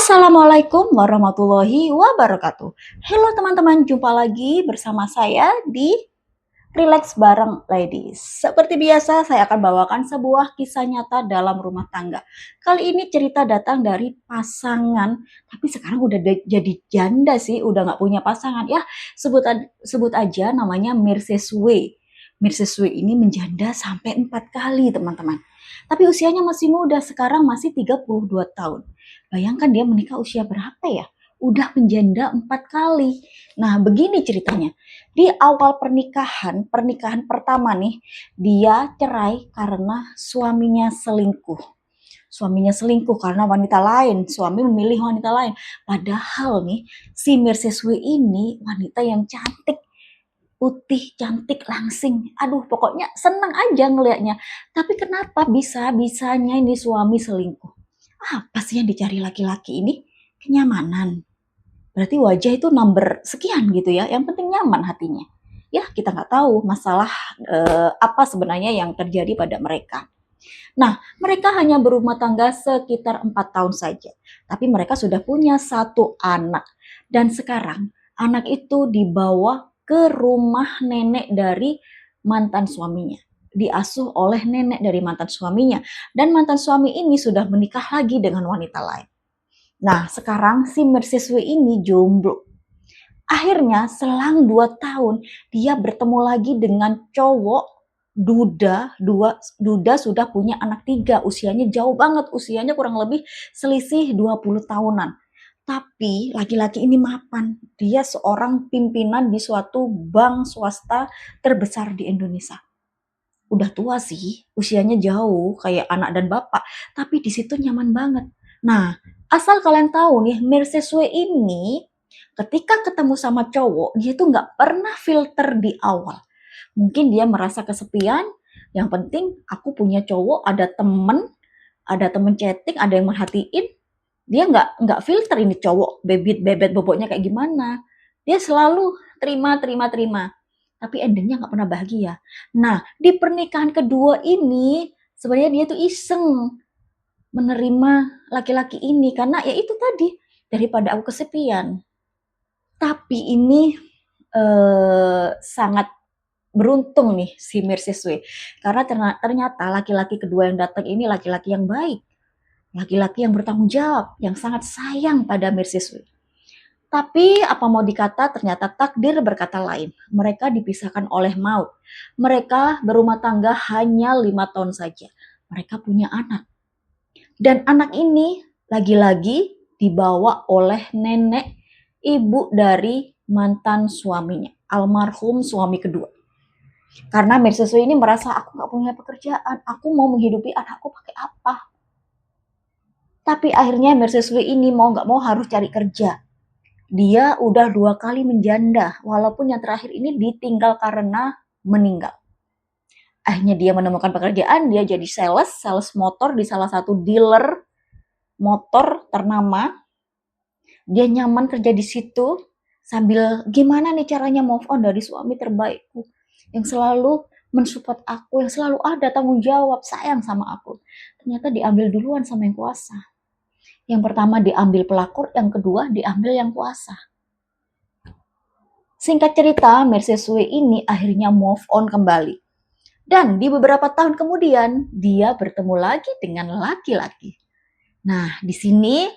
Assalamualaikum warahmatullahi wabarakatuh. Halo teman-teman, jumpa lagi bersama saya di Relax Bareng Ladies. Seperti biasa, saya akan bawakan sebuah kisah nyata dalam rumah tangga. Kali ini cerita datang dari pasangan, tapi sekarang udah jadi janda sih, udah nggak punya pasangan. Ya, sebut aja namanya Mrs. W. Mrs. W ini menjanda sampai 4 kali, teman-teman. Tapi usianya masih muda, sekarang masih 32 tahun. Bayangkan dia menikah usia berapa ya? Udah menjanda 4 kali. Nah, begini ceritanya. Di awal pernikahan pertama nih, dia cerai karena suaminya selingkuh. Suaminya selingkuh karena wanita lain, suami memilih wanita lain. Padahal nih, si Mrs. W ini wanita yang cantik, putih, cantik, langsing. Aduh, pokoknya senang aja ngelihatnya. Tapi kenapa bisa-bisanya ini suami selingkuh? Apa sih yang dicari laki-laki ini? Kenyamanan. Berarti wajah itu number sekian gitu ya. Yang penting nyaman hatinya. Ya, kita nggak tahu masalah apa sebenarnya yang terjadi pada mereka. Nah, mereka hanya berumah tangga sekitar 4 tahun saja. Tapi mereka sudah punya satu anak. Dan sekarang anak itu dibawa ke rumah nenek dari mantan suaminya. Diasuh oleh nenek dari mantan suaminya. Dan mantan suami ini sudah menikah lagi dengan wanita lain. Nah, sekarang si Mrs. W ini jomblo. Akhirnya selang 2 tahun dia bertemu lagi dengan cowok duda sudah punya anak 3, usianya jauh banget, usianya kurang lebih selisih 20 tahunan. Tapi laki-laki ini mapan, dia seorang pimpinan di suatu bank swasta terbesar di Indonesia. Udah tua sih, usianya jauh kayak anak dan bapak, tapi di situ nyaman banget. Nah, asal kalian tahu nih, Mrs. W ini ketika ketemu sama cowok, dia tuh nggak pernah filter di awal. Mungkin dia merasa kesepian, yang penting aku punya cowok, ada temen chatting, ada yang merhatiin. Dia nggak filter ini cowok, bebet bobotnya kayak gimana. Dia selalu terima. Tapi endingnya nggak pernah bahagia. Nah, di pernikahan kedua ini, sebenarnya dia tuh iseng menerima laki-laki ini. Karena ya itu tadi, daripada aku kesepian. Tapi ini sangat beruntung nih si Mrs. W. Karena ternyata laki-laki kedua yang datang ini laki-laki yang baik. Laki-laki yang bertanggung jawab, yang sangat sayang pada Mrs. W. Tapi apa mau dikata, ternyata takdir berkata lain. Mereka dipisahkan oleh maut. Mereka berumah tangga hanya 5 tahun saja. Mereka punya anak. Dan anak ini lagi-lagi dibawa oleh nenek ibu dari mantan suaminya, almarhum suami kedua. Karena Mrs. W ini merasa aku gak punya pekerjaan, aku mau menghidupi anakku pakai apa? Tapi akhirnya Mrs. W ini mau gak mau harus cari kerja. Dia udah 2 kali menjanda, walaupun yang terakhir ini ditinggal karena meninggal. Akhirnya dia menemukan pekerjaan, dia jadi sales motor di salah satu dealer motor ternama. Dia nyaman kerja di situ, sambil gimana nih caranya move on dari suami terbaikku yang selalu mensupport aku, yang selalu ada tanggung jawab, sayang sama aku. Ternyata diambil duluan sama yang kuasa. Yang pertama diambil pelakor, yang kedua diambil yang kuasa. Singkat cerita, Mrs. W ini akhirnya move on kembali. Dan di beberapa tahun kemudian, dia bertemu lagi dengan laki-laki. Nah, di sini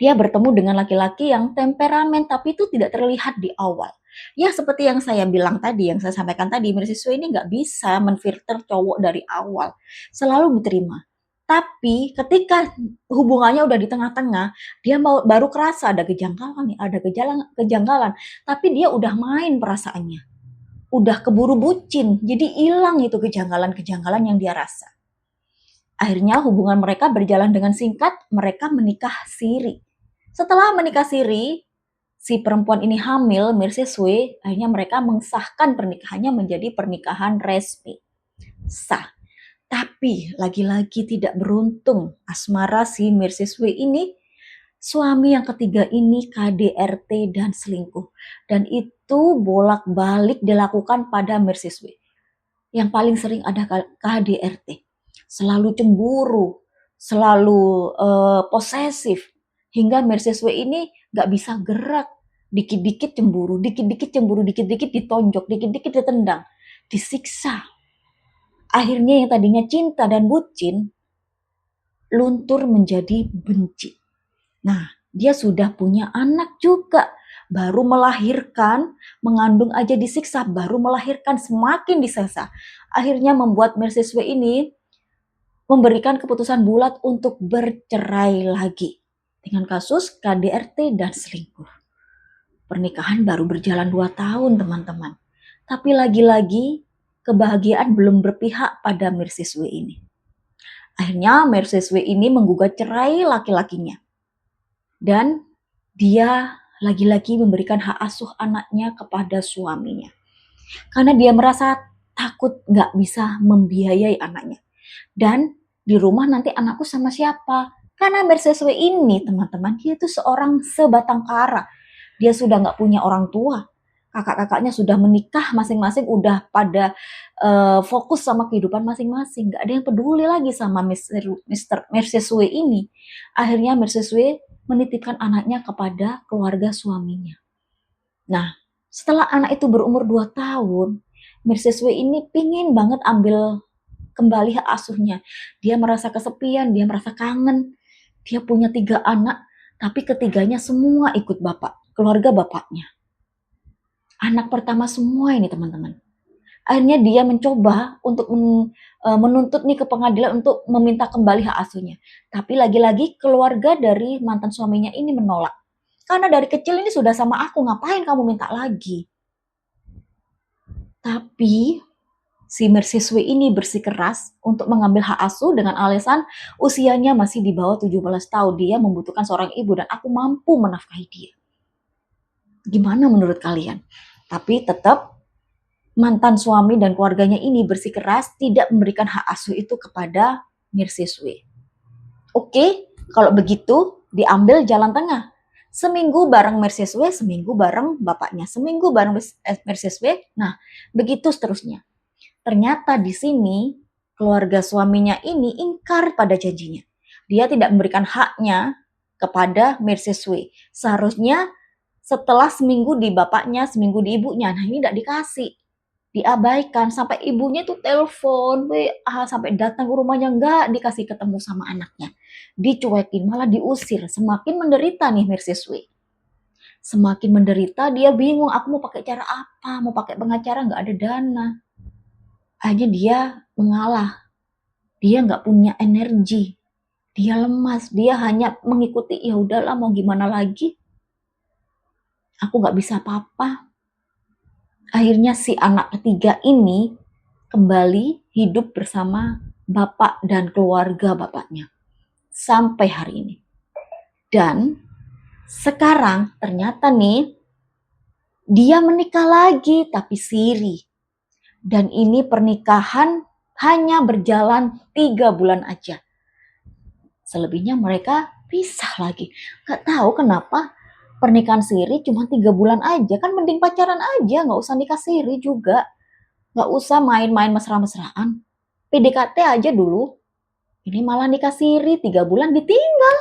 dia bertemu dengan laki-laki yang temperamen, tapi itu tidak terlihat di awal. Ya, seperti yang saya bilang tadi, yang saya sampaikan tadi, Mrs. W ini nggak bisa menfilter cowok dari awal. Selalu diterima. Tapi ketika hubungannya udah di tengah-tengah, dia baru kerasa ada kejanggalan nih, ada kejanggalan. Tapi dia udah main perasaannya. Udah keburu bucin, jadi hilang itu kejanggalan-kejanggalan yang dia rasa. Akhirnya hubungan mereka berjalan dengan singkat, mereka menikah siri. Setelah menikah siri, si perempuan ini hamil, Mrs. W, akhirnya mereka mengesahkan pernikahannya menjadi pernikahan resmi. Sah. Tapi lagi-lagi tidak beruntung asmara si Mrs. W ini, suami yang ketiga ini KDRT dan selingkuh. Dan itu bolak-balik dilakukan pada Mrs. W. Yang paling sering ada KDRT. Selalu cemburu, selalu posesif. Hingga Mercedes W ini nggak bisa gerak. Dikit-dikit cemburu, dikit-dikit cemburu, dikit-dikit ditonjok, dikit-dikit ditendang, disiksa. Akhirnya yang tadinya cinta dan bucin, luntur menjadi benci. Nah, dia sudah punya anak juga. Baru melahirkan, mengandung aja disiksa, baru melahirkan semakin disiksa. Akhirnya membuat Mercedes W ini memberikan keputusan bulat untuk bercerai lagi dengan kasus KDRT dan selingkuh. Pernikahan baru berjalan 2 tahun, teman-teman. Tapi lagi-lagi kebahagiaan belum berpihak pada Mercedes W ini. Akhirnya Mercedes W ini menggugat cerai laki-lakinya. Dan dia lagi-lagi memberikan hak asuh anaknya kepada suaminya. Karena dia merasa takut nggak bisa membiayai anaknya. Dan di rumah nanti anakku sama siapa? Karena Mercedes W ini, teman-teman, dia itu seorang sebatang kara. Dia sudah nggak punya orang tua. Kakak-kakaknya sudah menikah masing-masing, udah pada fokus sama kehidupan masing-masing. Nggak ada yang peduli lagi sama Mr. Mercedes W ini. Akhirnya Mercedes W menitipkan anaknya kepada keluarga suaminya. Nah, setelah anak itu berumur 2 tahun, Mercedes W ini pingin banget ambil kembali hak asuhnya. Dia merasa kesepian, dia merasa kangen. Dia punya 3 anak, tapi ketiganya semua ikut bapak, keluarga bapaknya. Anak pertama semua ini, teman-teman. Akhirnya dia mencoba untuk menuntut nih ke pengadilan untuk meminta kembali hak asuhnya. Tapi lagi-lagi keluarga dari mantan suaminya ini menolak. Karena dari kecil ini sudah sama aku, ngapain kamu minta lagi? Tapi si Mercedes W ini bersikeras untuk mengambil hak asuh dengan alasan usianya masih di bawah 17 tahun. Dia membutuhkan seorang ibu dan aku mampu menafkahi dia. Gimana menurut kalian? Tapi tetap mantan suami dan keluarganya ini bersikeras tidak memberikan hak asuh itu kepada Mercedes W. Oke, kalau begitu diambil jalan tengah. Seminggu bareng Mercedes W, seminggu bareng bapaknya, seminggu bareng Mercedes W. Nah, begitu seterusnya. Ternyata di sini keluarga suaminya ini ingkar pada janjinya. Dia tidak memberikan haknya kepada Mercedes W. Seharusnya setelah seminggu di bapaknya, seminggu di ibunya. Nah, ini tidak dikasih. Diabaikan sampai ibunya itu telepon, WA, sampai datang ke rumahnya nggak dikasih ketemu sama anaknya. Dicuekin, malah diusir. Semakin menderita nih Mercedes W. Semakin menderita, dia bingung, aku mau pakai cara apa? Mau pakai pengacara, nggak ada dana. Akhirnya dia mengalah. Dia nggak punya energi. Dia lemas. Dia hanya mengikuti, ya udahlah mau gimana lagi. Aku nggak bisa apa-apa. Akhirnya si anak ketiga ini kembali hidup bersama bapak dan keluarga bapaknya. Sampai hari ini. Dan sekarang ternyata nih, dia menikah lagi tapi siri. Dan ini pernikahan hanya berjalan 3 bulan aja. Selebihnya mereka pisah lagi. Gak tahu kenapa pernikahan siri cuma 3 bulan aja. Kan mending pacaran aja, gak usah nikah siri juga. Gak usah main-main mesra-mesraan. PDKT aja dulu. Ini malah nikah siri 3 bulan ditinggal.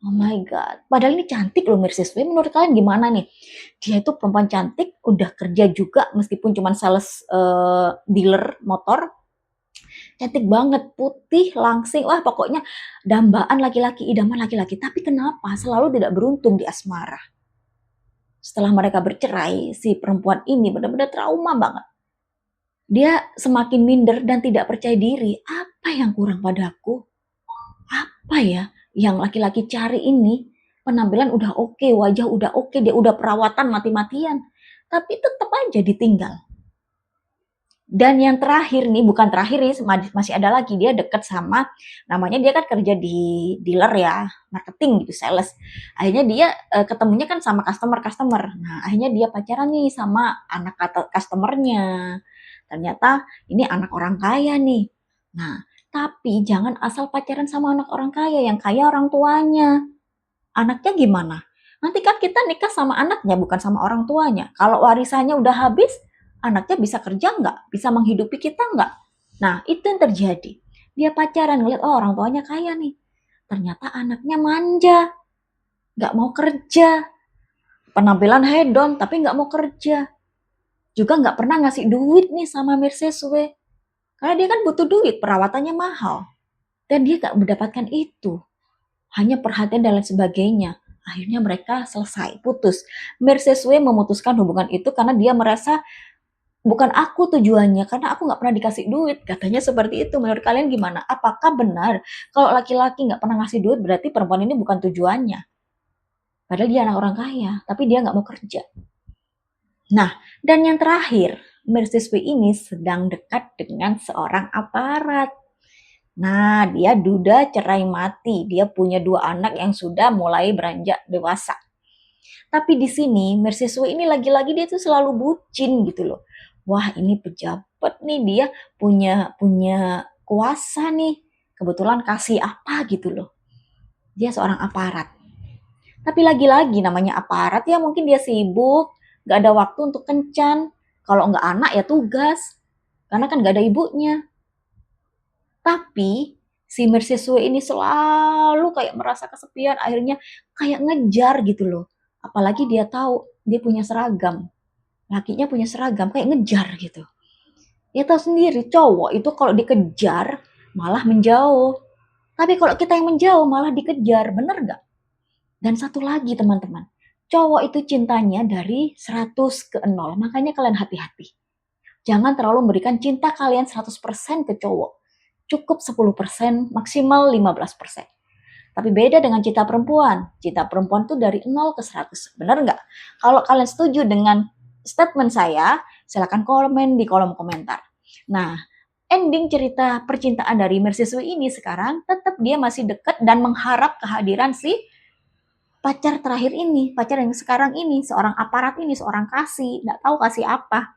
Oh my god. Padahal ini cantik loh Mercedes W. Menurut kalian gimana nih? Dia itu perempuan cantik, udah kerja juga meskipun cuma sales dealer motor. Cantik banget, putih, langsing. Wah, pokoknya dambaan laki-laki, idaman laki-laki. Tapi kenapa selalu tidak beruntung di asmara? Setelah mereka bercerai, si perempuan ini benar-benar trauma banget. Dia semakin minder dan tidak percaya diri. Apa yang kurang padaku? Apa ya yang laki-laki cari ini? Penampilan udah oke, wajah udah oke, dia udah perawatan mati-matian. Tapi tetap aja ditinggal. Dan yang terakhir nih, bukan terakhir nih, masih ada lagi. Dia deket sama, namanya dia kan kerja di dealer ya, marketing gitu, sales. Akhirnya dia ketemunya kan sama customer. Nah, akhirnya dia pacaran nih sama anak customernya. Ternyata ini anak orang kaya nih. Nah, tapi jangan asal pacaran sama anak orang kaya, yang kaya orang tuanya. Anaknya gimana? Nanti kan kita nikah sama anaknya, bukan sama orang tuanya. Kalau warisannya udah habis, anaknya bisa kerja nggak? Bisa menghidupi kita nggak? Nah, itu yang terjadi. Dia pacaran, ngeliat, oh orang tuanya kaya nih. Ternyata anaknya manja. nggak mau kerja. Penampilan hedon, tapi nggak mau kerja. Juga nggak pernah ngasih duit nih sama Mirseswe. Karena dia kan butuh duit, perawatannya mahal. Dan dia nggak mendapatkan itu. Hanya perhatian dan lain sebagainya. Akhirnya mereka selesai, putus. Mirseswe memutuskan hubungan itu karena dia merasa bukan aku tujuannya, karena aku nggak pernah dikasih duit. Katanya seperti itu. Menurut kalian gimana? Apakah benar kalau laki-laki nggak pernah ngasih duit berarti perempuan ini bukan tujuannya? Padahal dia anak orang kaya, tapi dia nggak mau kerja. Nah, dan yang terakhir, Mirsiswi ini sedang dekat dengan seorang aparat. Nah, dia duda cerai mati. Dia punya 2 anak yang sudah mulai beranjak dewasa. Tapi di sini Mirsiswi ini lagi-lagi dia tuh selalu bucin gitu loh. Wah, ini pejabat nih, dia punya punya kuasa nih. Kebetulan kasih apa gitu loh. Dia seorang aparat. Tapi lagi-lagi namanya aparat ya mungkin dia sibuk, nggak ada waktu untuk kencan. Kalau nggak anak ya tugas, karena kan nggak ada ibunya. Tapi si Mersiswe ini selalu kayak merasa kesepian, akhirnya kayak ngejar gitu loh. Apalagi dia tahu dia punya seragam, lakinya punya seragam, kayak ngejar gitu. Dia tahu sendiri cowok itu kalau dikejar malah menjauh. Tapi kalau kita yang menjauh malah dikejar, bener nggak? Dan satu lagi teman-teman, cowok itu cintanya dari 100 ke 0, makanya kalian hati-hati. Jangan terlalu memberikan cinta kalian 100% ke cowok. Cukup 10%, maksimal 15%. Tapi beda dengan cinta perempuan. Cinta perempuan tuh dari 0 ke 100. Benar nggak? Kalau kalian setuju dengan statement saya, silakan komen di kolom komentar. Nah, ending cerita percintaan dari Mersiswi ini sekarang tetap dia masih dekat dan mengharap kehadiran si pacar terakhir ini, pacar yang sekarang ini, seorang aparat ini, seorang kasih, nggak tahu kasih apa.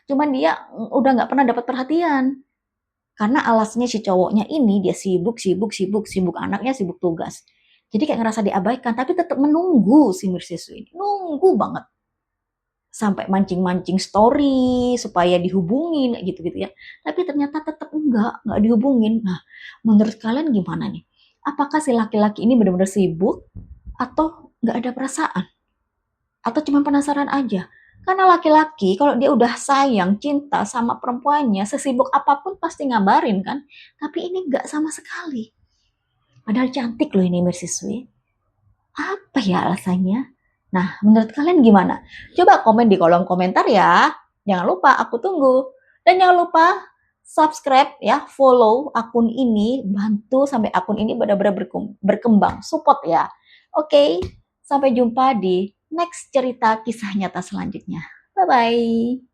Cuman dia udah nggak pernah dapat perhatian. Karena alasnya si cowoknya ini dia sibuk anaknya, sibuk tugas. Jadi kayak ngerasa diabaikan, tapi tetap menunggu si Mirsisu ini. Nunggu banget. Sampai mancing-mancing story supaya dihubungin kayak gitu-gitu ya. Tapi ternyata tetap enggak dihubungin. Nah, menurut kalian gimana nih? Apakah si laki-laki ini benar-benar sibuk atau nggak ada perasaan? Atau cuma penasaran aja? Karena laki-laki kalau dia udah sayang, cinta sama perempuannya, sesibuk apapun pasti ngabarin kan. Tapi ini nggak sama sekali. Padahal cantik loh ini Mirsiswi. Apa ya alasannya? Nah, menurut kalian gimana? Coba komen di kolom komentar ya. Jangan lupa aku tunggu. Dan jangan lupa subscribe ya, follow akun ini, bantu sampai akun ini benar-benar berkembang, support ya. Oke, sampai jumpa di next cerita kisah nyata selanjutnya. Bye-bye.